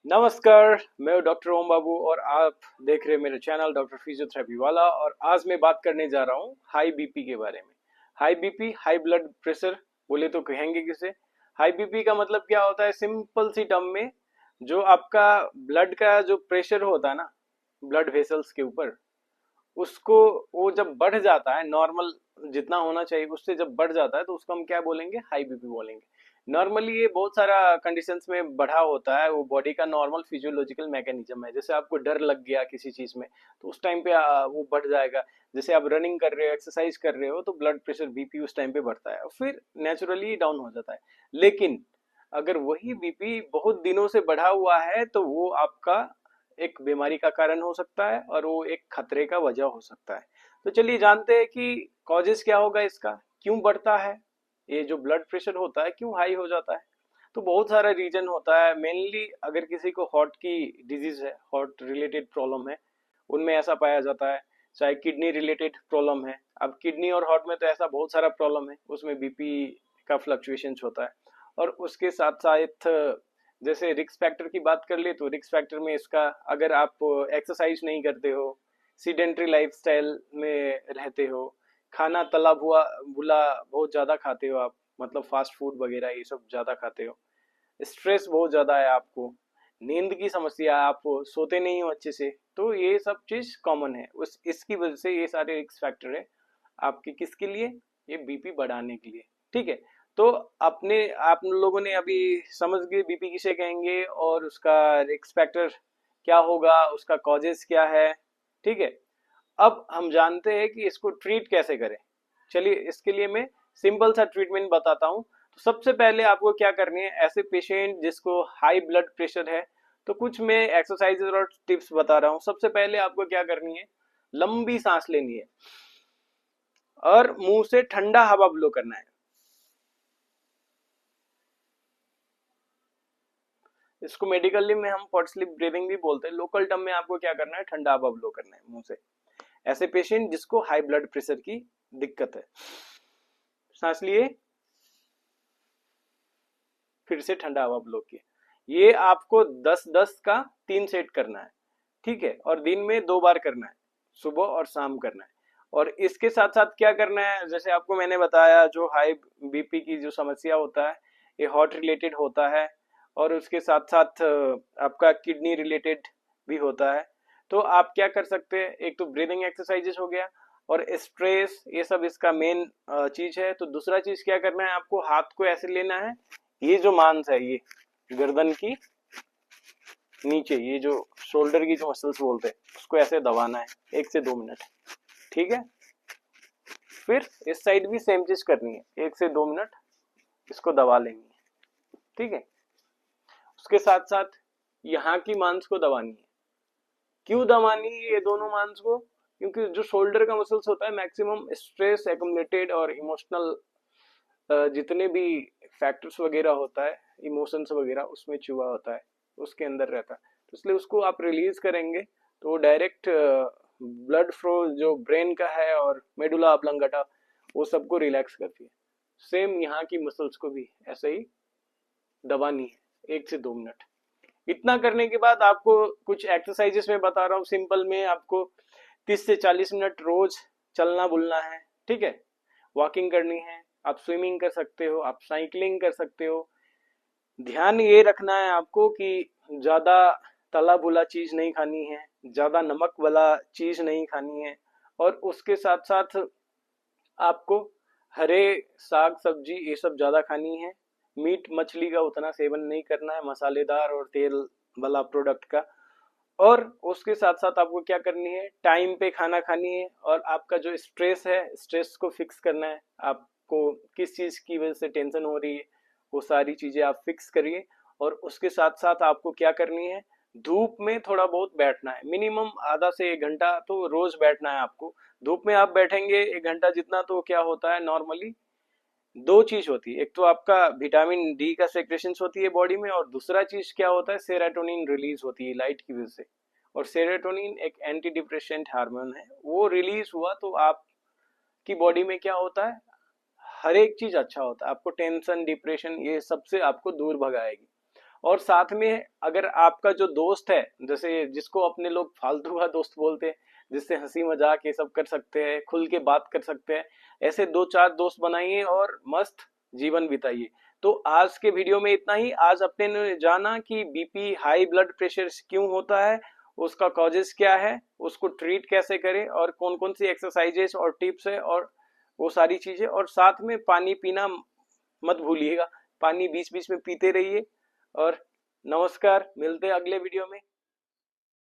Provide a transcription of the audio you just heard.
नमस्कार, मैं डॉक्टर ओम बाबू और आप देख रहे हैं मेरे चैनल डॉक्टर फिजियोथेरेपी वाला। और आज मैं बात करने जा रहा हूँ हाई बीपी के बारे में। High BP, high blood pressure बोले तो कहेंगे किसे। हाई बीपी का मतलब क्या होता है, सिंपल सी टर्म में जो आपका ब्लड का जो प्रेशर होता है ना, ब्लड वेसल्स के ऊपर, उसको वो जब बढ़ जाता है, नॉर्मल जितना होना चाहिए उससे जब बढ़ जाता है तो उसको हम क्या बोलेंगे, हाई बीपी बोलेंगे। नॉर्मली ये बहुत सारा कंडीशंस में बढ़ा होता है, वो बॉडी का नॉर्मल फिजियोलॉजिकल मैकेनिज्म है। जैसे आपको डर लग गया किसी चीज में तो उस टाइम पे वो बढ़ जाएगा। जैसे आप रनिंग कर रहे हो, एक्सरसाइज कर रहे हो, तो ब्लड प्रेशर बीपी उस टाइम पे बढ़ता है और फिर नेचुरली डाउन हो जाता है। लेकिन अगर वही बीपी बहुत दिनों से बढ़ा हुआ है तो वो आपका एक बीमारी का कारण हो सकता है और वो एक खतरे का वजह हो सकता है। तो चलिए जानते हैं कि कॉजेस क्या होगा इसका, क्यों बढ़ता है ये जो ब्लड प्रेशर होता है, क्यों हाई हो जाता है। तो बहुत सारा रीजन होता है। मेनली अगर किसी को हार्ट की डिजीज है, हार्ट रिलेटेड प्रॉब्लम है, उनमें ऐसा पाया जाता है। चाहे किडनी रिलेटेड प्रॉब्लम है, अब किडनी और हार्ट में तो ऐसा बहुत सारा प्रॉब्लम है, उसमें बीपी का फ्लक्चुएशंस होता है। और उसके साथ साथ जैसे रिस्क फैक्टर की बात कर ले तो रिस्क फैक्टर में इसका, अगर आप एक्सरसाइज नहीं करते हो, सीडेंट्री लाइफस्टाइल में रहते हो, खाना तला हुआ बुला बहुत ज्यादा खाते हो आप, मतलब फास्ट फूड वगैरह ये सब ज्यादा खाते हो, स्ट्रेस बहुत ज्यादा है आपको, नींद की समस्या, आप सोते नहीं हो अच्छे से, तो ये सब चीज कॉमन है। उस इसकी वजह से ये सारे रिस्क फैक्टर है आपके, किसके लिए, ये बीपी बढ़ाने के लिए। ठीक है। तो अपने आप लोगों ने अभी समझ गए बीपी किसे कहेंगे और उसका रिस्क फैक्टर क्या होगा, उसका कॉजेस क्या है। ठीक है। अब हम जानते हैं कि इसको ट्रीट कैसे करें। चलिए इसके लिए मैं सिंपल सा ट्रीटमेंट बताता हूँ। तो सबसे पहले आपको क्या करनी है, ऐसे पेशेंट जिसको हाई ब्लड प्रेशर है, तो कुछ मैं एक्सरसाइजेज और टिप्स बता रहा हूँ। सबसे पहले आपको क्या करनी है, लंबी सांस लेनी है और मुंह से ठंडा हवा ब्लो करना है। इसको मेडिकली में हम पॉट स्लिप ब्रीदिंग भी बोलते हैं। लोकल टर्म में आपको क्या करना है, ठंडा हवा ब्लो करना है मुंह से। ऐसे पेशेंट जिसको हाई ब्लड प्रेशर की दिक्कत है, सांस लिए, फिर से ठंडा हवा ब्लो किए। ये आपको 10-10 का 3 सेट करना है। ठीक है। और दिन में 2 बार करना है, सुबह और शाम करना है। और इसके साथ साथ क्या करना है, जैसे आपको मैंने बताया, जो हाई बीपी की जो समस्या होता है ये हार्ट रिलेटेड होता है और उसके साथ साथ आपका किडनी रिलेटेड भी होता है। तो आप क्या कर सकते हैं, एक तो ब्रीदिंग एक्सरसाइजेस हो गया और स्ट्रेस, ये सब इसका मेन चीज है। तो दूसरा चीज क्या करना है, आपको हाथ को ऐसे लेना है, ये जो मांस है, ये गर्दन की नीचे, ये जो शोल्डर की जो मसल्स बोलते हैं, उसको ऐसे दबाना है 1 से 2 मिनट। ठीक है। फिर इस साइड भी सेम चीज करनी है, 1 से 2 मिनट इसको दबा लेंगे। ठीक है। उसके साथ साथ यहाँ की मांस को दबानी है। क्यों दबानी है ये दोनों मांस को, क्योंकि जो शोल्डर का मसल्स होता है, मैक्सिमम स्ट्रेस एक्युमुलेटेड और इमोशनल जितने भी फैक्टर्स वगैरह होता है, इमोशंस वगैरह, उसमें छुआ होता है, उसके अंदर रहता है। तो इसलिए उसको आप रिलीज करेंगे तो वो डायरेक्ट ब्लड फ्लो जो ब्रेन का है और मेडुला ऑब्लंगेटा, वो सबको रिलैक्स करती है। सेम यहाँ की मसल्स को भी ऐसे ही दबानी है 1 से 2 मिनट। इतना करने के बाद आपको कुछ एक्सरसाइजेस में बता रहा हूँ सिंपल में, आपको 30 से 40 मिनट रोज चलना बुलना है। ठीक है। वॉकिंग करनी है, आप स्विमिंग कर सकते हो, आप साइकिलिंग कर सकते हो। ध्यान ये रखना है आपको कि ज्यादा तला बुला चीज नहीं खानी है, ज्यादा नमक वाला चीज नहीं खानी है। और उसके साथ साथ आपको हरे साग सब्जी ये सब ज्यादा खानी है। मीट मछली का उतना सेवन नहीं करना है, मसालेदार और तेल वाला प्रोडक्ट का। और उसके साथ साथ आपको क्या करनी है, टाइम पे खाना खानी है। और आपका जो स्ट्रेस है, स्ट्रेस को फिक्स करना है। आपको किस चीज की वजह से टेंशन हो रही है, वो सारी चीजें आप फिक्स करिए। और उसके साथ साथ आपको क्या करनी है, धूप में थोड़ा बहुत बैठना है, मिनिमम आधा से 1 घंटा तो रोज बैठना है आपको। धूप में आप बैठेंगे 1 घंटा जितना, तो क्या होता है नॉर्मली, दो चीज होती है, एक तो आपका विटामिन डी का सेक्रेशन होती है बॉडी में, और दूसरा चीज क्या होता है, सेरोटोनिन रिलीज होती है लाइट की वजह से। और सेरोटोनिन एक एंटी डिप्रेसेंट हार्मोन है, वो रिलीज हुआ तो आपकी बॉडी में क्या होता है, हर एक चीज अच्छा होता है, आपको टेंशन डिप्रेशन ये सबसे आपको दूर भगाएगी। और साथ में अगर आपका जो दोस्त है, जैसे जिसको अपने लोग फालतू का दोस्त बोलते हैं, जिससे हंसी मजाक ये सब कर सकते हैं, खुल के बात कर सकते हैं, ऐसे 2-4 दोस्त बनाइए और मस्त जीवन बिताइए। तो आज के वीडियो में इतना ही। आज अपने ने जाना कि बीपी, हाई ब्लड प्रेशर क्यों होता है, उसका कॉजेस क्या है, उसको ट्रीट कैसे करें, और कौन कौन सी एक्सरसाइजेस और टिप्स है, और वो सारी चीजें। और साथ में पानी पीना मत भूलिएगा, पानी बीच बीच में पीते रहिए। और नमस्कार, मिलते हैं अगले वीडियो में।